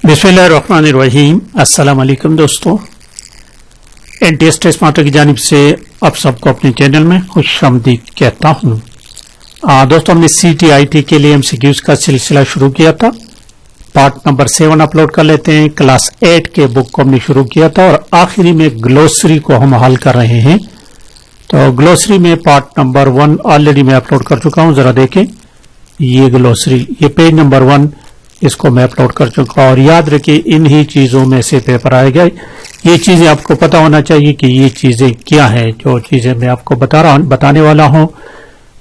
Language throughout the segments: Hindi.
बिस्मिल्लाहिर्रहमानिर्रहीम। अस्सलाम वालेकुम दोस्तों, एनटीएस टेस्ट मास्टर की जानिब से आप सबको अपने चैनल में खुशामदीद कहता हूँ। दोस्तों, हमने CTIT के लिए MCQs का सिलसिला शुरू किया था। पार्ट नंबर 7 अपलोड कर लेते हैं। क्लास 8 के बुक को हमने शुरू किया था और आखिरी में ग्लोसरी को हम हल कर रहे हैं। तो ग्लोसरी में पार्ट नंबर 1 ऑलरेडी मैं अपलोड कर चुका हूँ, जरा देखें। ये ग्लोसरी, ये पेज नंबर 1, इसको मैं अपलोड कर चुका हूं। और याद रखिए, इन ही चीजों में से पेपर आएगा। ये चीजें आपको पता होना चाहिए कि ये चीजें क्या है, जो चीजें मैं आपको बताने वाला हूं।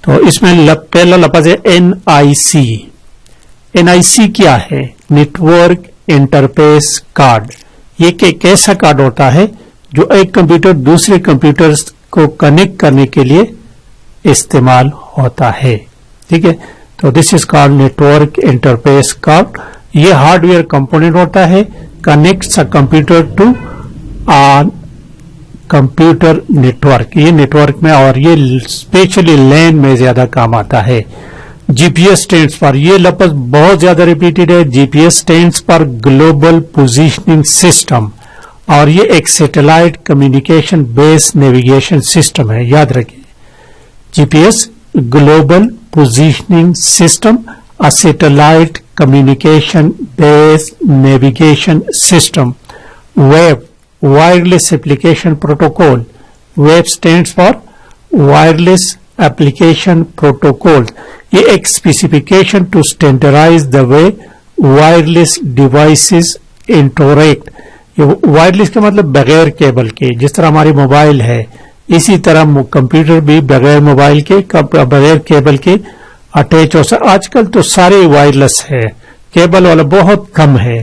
तो इसमें पहला लफ्ज है NIC। NIC क्या है? Network interface card. ये एक ऐसा कार्ड होता है जो एक कंप्यूटर दूसरे कंप्यूटर को कनेक्ट करने के लिए इस्तेमाल होता है। ठीक है, तो this is called network interface card. ये हार्डवेयर कंपोनेंट होता है, connects a computer to computer network. ये नेटवर्क में, और ये स्पेशली लैन में ज्यादा काम आता है। GPS स्टैंड्स पर, ये लफ्ज बहुत ज्यादा रिपीटेड है। GPS स्टैंड्स पर ग्लोबल पोजीशनिंग सिस्टम, और ये एक satellite communication based navigation system है। याद रखिए, GPS global positioning system, a satellite communication based navigation system. WAV, wireless application protocol. WAV stands for wireless application protocol. ये एक specification to standardize the way wireless devices interact. ये वायरलेस का मतलब बगैर केबल के, जिस तरह हमारी मोबाइल है, इसी तरह कंप्यूटर भी बगैर मोबाइल के, बगैर केबल के अटैच हो सकता। आजकल तो सारे वायरलेस है, केबल वाला बहुत कम है।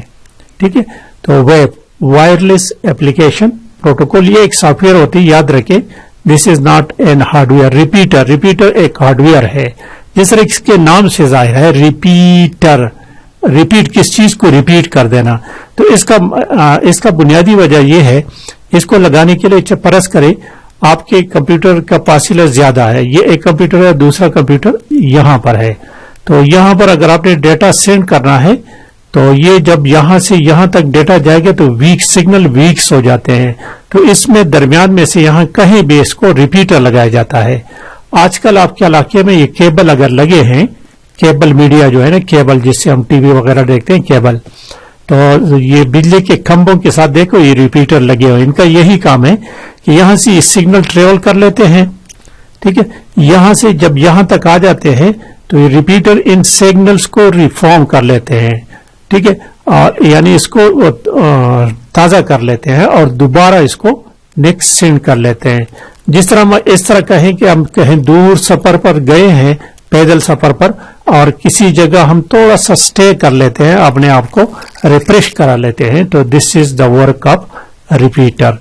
ठीक है, तो वेब वायरलेस एप्लीकेशन प्रोटोकॉल, ये एक सॉफ्टवेयर होती है। याद रखें, this is not an hardware. Repeater एक हार्डवेयर है, जिस तरह इसके नाम से जाहिर है। रिपीटर, रिपीट किस चीज को रिपीट कर देना। तो इसका बुनियादी वजह यह है, इसको लगाने के लिए परस करें आपके कंप्यूटर का फासिला ज्यादा है। ये एक कंप्यूटर है, दूसरा कंप्यूटर यहां पर है। तो यहां पर अगर आपने डेटा सेंड करना है, तो ये जब यहां से यहां तक डेटा जाएगा तो सिग्नल वीक्स हो जाते हैं। तो इसमें दरमियान में से यहां कहीं भी इसको रिपीटर लगाया जाता है। आजकल आपके इलाके में ये केबल अगर लगे हैं, केबल मीडिया जो है ना, केबल जिससे हम टीवी वगैरह देखते हैं, केबल, तो ये बिजली के खंभों के साथ देखो, ये रिपीटर लगे हुए। इनका यही काम है कि यहां से ये सिग्नल ट्रेवल कर लेते हैं। ठीक है, यहां से जब यहां तक आ जाते हैं तो ये रिपीटर इन सिग्नल्स को रिफॉर्म कर लेते हैं। ठीक है, और यानी इसको ताजा कर लेते हैं और दोबारा इसको नेक्स्ट सेंड कर लेते हैं। जिस तरह हम इस तरह कहें कि हम कहीं दूर सफर पर गए हैं, पैदल सफर पर, और किसी जगह हम थोड़ा सा स्टे कर लेते हैं, अपने आप को रिफ्रेश करा लेते हैं, तो this is the work of repeater.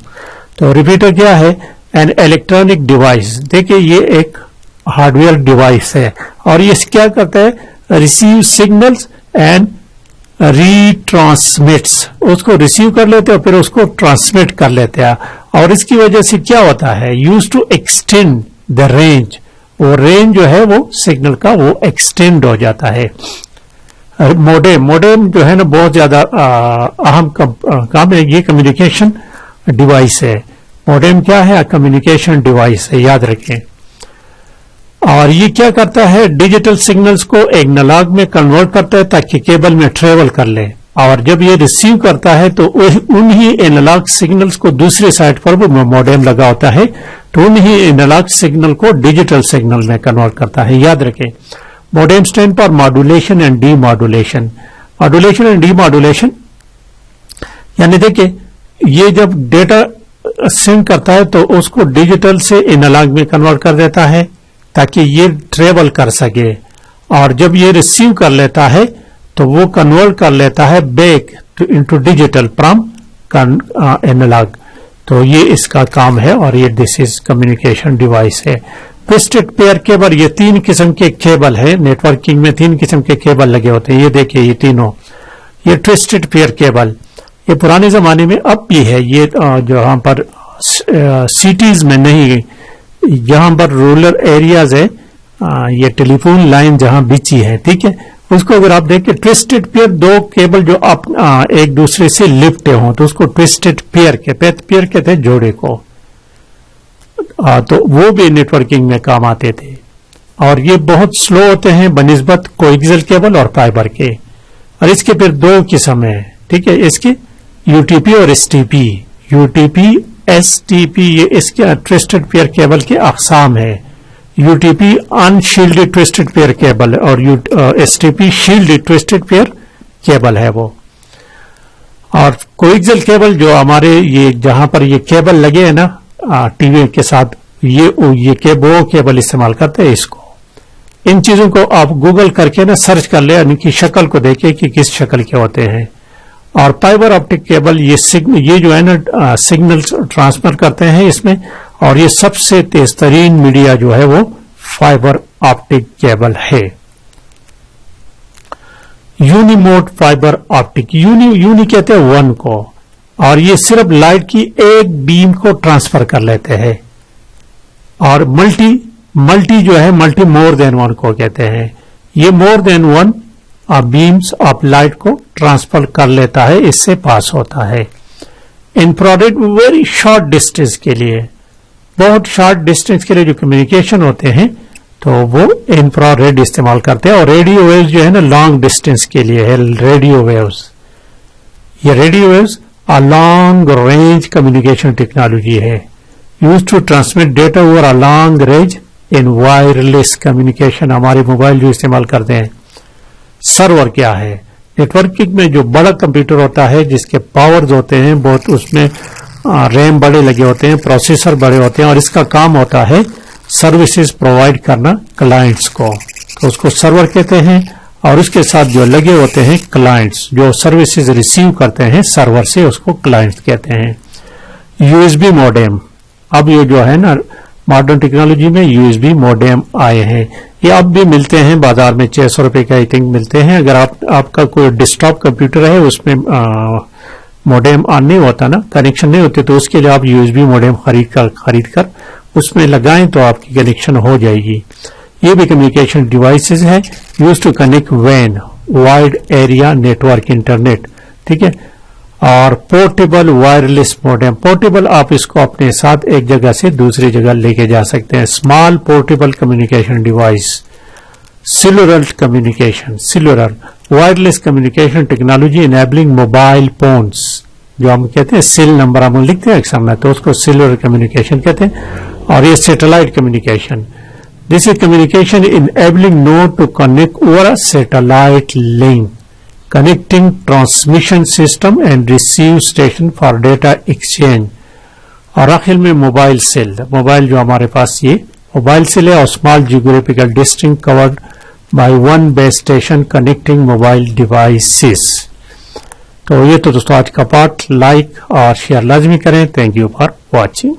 तो रिपीटर क्या है? An electronic device. देखिए, ये एक हार्डवेयर डिवाइस है और ये क्या करता है? Receive signals and retransmits. उसको रिसीव कर लेते हैं और फिर उसको ट्रांसमिट कर लेते हैं। और इसकी वजह से क्या होता है? Use to extend the range. वो रेंज जो है वो सिग्नल का वो एक्सटेंड हो जाता है। मोडेम जो है ना, बहुत ज्यादा अहम काम है। ये कम्युनिकेशन डिवाइस है। मोडेम क्या है? कम्युनिकेशन डिवाइस है, याद रखें। और ये क्या करता है? डिजिटल सिग्नल्स को एनालॉग में कन्वर्ट करता है ताकि केबल में ट्रेवल कर ले। और जब ये रिसीव करता है तो उन्हीं एनालॉग सिग्नल्स को दूसरे साइड पर वो मोडेम लगा होता है, तो उन्हीं एनालॉग सिग्नल को डिजिटल सिग्नल में कन्वर्ट करता है। याद रखें, मोडेम स्टैंड पर modulation and demodulation. Modulation and demodulation यानी देखिए, ये जब डेटा सेंड करता है तो उसको डिजिटल से एनालॉग में कन्वर्ट कर देता है ताकि ये ट्रेवल कर सके। और जब ये रिसीव कर लेता है तो वो कन्वर्ट कर लेता है back into digital from analog. तो ये इसका काम है और ये दिस इज कम्युनिकेशन डिवाइस है। ट्विस्टेड पेयर केबल, ये 3 किस्म के केबल है। नेटवर्किंग में 3 किस्म के केबल लगे होते हैं। ये देखिए, ये तीनों, ये ट्विस्टेड पेयर केबल, ये पुराने जमाने में अब भी है। ये जो यहाँ पर सिटीज में नहीं, यहाँ पर रूरल एरियाज है, ये टेलीफोन लाइन जहां बिछी है, ठीक है, उसको अगर आप देखें ट्विस्टेड पेयर, दो केबल जो एक दूसरे से लिपटे हों तो उसको ट्विस्टेड पेयर कहते हैं जोड़े को। तो वो भी नेटवर्किंग में काम आते थे और ये बहुत स्लो होते हैं बनिस्बत कोएक्सियल केबल और फाइबर के। और इसके फिर दो किस्म है, ठीक है, इसके यूटीपी और एसटीपी। यूटीपी एसटीपी ये इसके ट्विस्टेड पेयर केबल के अकसाम है। UTP unshielded twisted pair cable और STP shielded twisted pair cable है वो। और कोएक्सियल केबल जो हमारे ये जहां पर ये केबल लगे हैं ना टीवी के साथ, ये वो केबल इस्तेमाल करते हैं इसको। इन चीजों को आप गूगल करके ना सर्च कर ले, इनकी शक्ल को देखे कि किस शक्ल के होते हैं। और फाइबर ऑप्टिक केबल ये जो है ना सिग्नल ट्रांसफर करते हैं इसमें, और ये सबसे तेज तरीन मीडिया जो है वो फाइबर ऑप्टिक केबल है। यूनिमोड फाइबर ऑप्टिक, यूनी कहते हैं वन को, और ये सिर्फ लाइट की एक बीम को ट्रांसफर कर लेते हैं। और मल्टी जो है मल्टी मोर देन वन को कहते हैं। ये more than one beams of light को ट्रांसफर कर लेता है, इससे पास होता है। इंफ्रारेड वेरी शॉर्ट डिस्टेंस के लिए, बहुत शॉर्ट डिस्टेंस के लिए जो कम्युनिकेशन होते हैं तो वो इंफ्रारेड इस्तेमाल करते हैं। और रेडियो वेव्स जो है ना लॉन्ग डिस्टेंस के लिए है रेडियो वेव्स। ये radio waves a long range communication technology है, use to transmit data over a long range in wireless communication. हमारे मोबाइल जो इस्तेमाल करते हैं। सर्वर क्या है? नेटवर्किंग में जो बड़ा कंप्यूटर होता है जिसके पावर्स होते हैं बहुत, उसमें रैम बड़े लगे होते हैं, प्रोसेसर बड़े होते हैं, और इसका काम होता है सर्विसेज प्रोवाइड करना क्लाइंट्स को, तो उसको सर्वर कहते हैं। और उसके साथ जो लगे होते हैं क्लाइंट्स जो सर्विसेज रिसीव करते हैं सर्वर से, उसको क्लाइंट्स कहते हैं। यूएसबी मॉडेम, अब ये जो है ना मॉडर्न टेक्नोलॉजी में यूएसबी मॉडेम आए हैं, ये अब भी मिलते हैं बाजार में, 600 रुपए का आई थिंक मिलते हैं। अगर आपका कोई डेस्कटॉप कंप्यूटर है उसमें मॉडेम ऑन नहीं होता ना, कनेक्शन नहीं होते, तो उसके लिए आप यूएसबी मॉडेम खरीद कर उसमें लगाएं तो आपकी कनेक्शन हो जाएगी। ये भी कम्युनिकेशन डिवाइसेस है, यूज टू कनेक्ट वैन वाइड एरिया नेटवर्क इंटरनेट, ठीक है। और पोर्टेबल वायरलेस मॉडेम, पोर्टेबल आप इसको अपने साथ एक जगह से दूसरी जगह लेके जा सकते हैं। Small portable communication device, cellular communication, cellular wireless communication technology enabling mobile phones, जो हम कहते हैं सेल नंबर हम लिखते हैं अक्सर में, तो उसको सेलुलर कम्युनिकेशन कहते हैं। और ये satellite communication, this is communication enabling node to connect over a satellite link, connecting transmission system and receive station for data exchange। और आखिर में मोबाइल सेल, मोबाइल जो हमारे पास ये मोबाइल सेल है, और small geographical district covered by one base station connecting mobile devices. तो ये तो दोस्तों आज का पार्ट, लाइक और शेयर लाजमी करें। Thank you for watching.